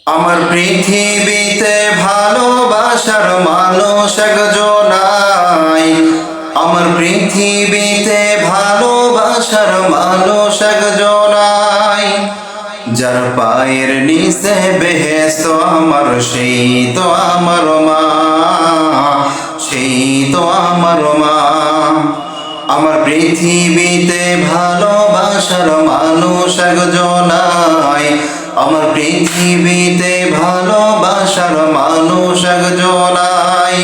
আমার পৃথিবীতে ভালোবাসার মানুষ একজন নাই। আমার পৃথিবীতে ভালোবাসার মানুষ একজন নাই। যার পায়ের নিচে বেহেশত আমার, সেই তো আমার মা, সেই তো আমার মা। আমার পৃথিবীতে ভালোবাসার মানুষ একজন নাই। আমার পৃথিবীতে ভালোবাসার মানুষ একজন নাই।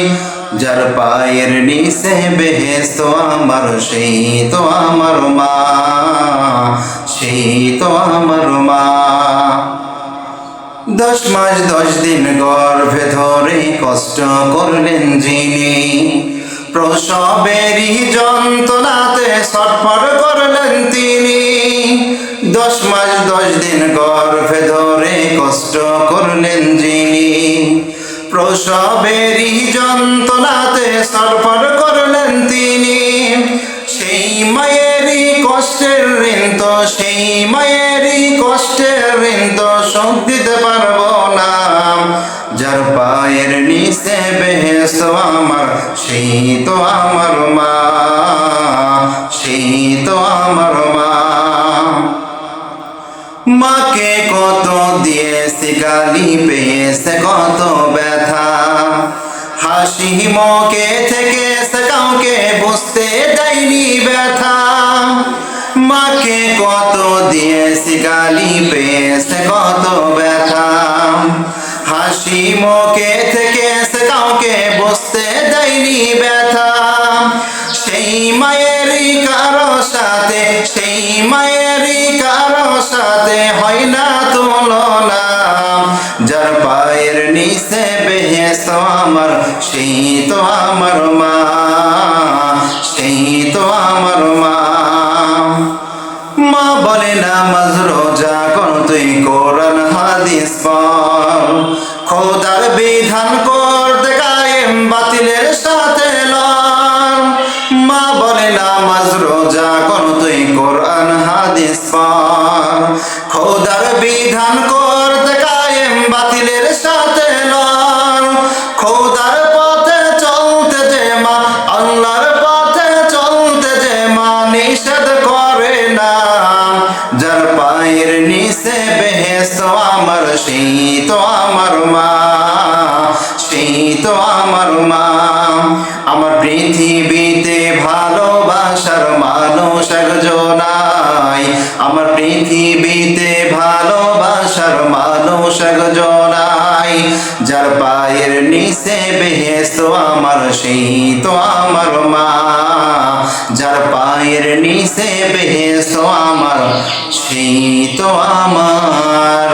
যার পায়ের নিচে বেহেশত আমার, সেই তো আমার মা, সেই তো আমার মা। 10 মাস 10 দিন গর্ভে ধরে কষ্ট করলেন যিনি, প্রসবেরই যন্ত্রণাতে ছটফট করলেন তিনি। 10 মাস 10 দিন গর্ভে ধরে কষ্ট করলেন যিনি, প্রসবেরই যন্ত্রণাতে ছটফট করলেন তিনি। সেই মায়েরই কষ্টের ঋণ তো, সেই মায়েরই কষ্টের ঋণ তো শোধ দিতে পারবো না। যার পায়ের নিচে বেহেশত আমার, সেই তো আমার মা, সেই তো আমার মা। মাকে কত দিয়েছি গালি, পেয়েছে কত ব্যথা। হাসি মুখে থেকে কাউকে বুঝতে দেয়নি ব্যথা। মাকে কত দিয়েছি গালি, পেয়েছে কত ব্যথা। হাসি মুখে থেকে কাউকে বুঝতে দেয়নি ব্যথা। সেই মায়েরই কারো সাথে, সেই মায়েরই কারো সাথে হয় না তুলনা। যার পায়ের নিচে বেহেশত আমার, সেই তো আমার মা, সেই তো আমার মা। মা বলে নামাজ রোজা কর, তুই কোরআন হাদিস পড়। খোদার বিধান করতে কায়েম, বাতিলের সাথে লড়। মা বলে নামাজ রোজা কর, তুই কোরআন হাদিস পড়। খোদার বিধান করতে কায়েম, বাতিলের সাথে লড়। খোদার পথে চলতে যে মা, আল্লাহর পথে চলতে যে মা নিষেধ করে না। যার পায়ের নিচে বেহেশত আমার, সেই তো আমার মা, সেই তো আমার মা। আমার পৃথিবীতে ভালোবাসার মানুষ একজন নাই। আমার পৃথিবীতে ভালোবাসার মানুষ একজন নাই। যার পায়ের নিচে বেহেশত আমার, সেই তো আমার মা। যার পায়ের নিচে বেহেশত আমার, সেই তো আমার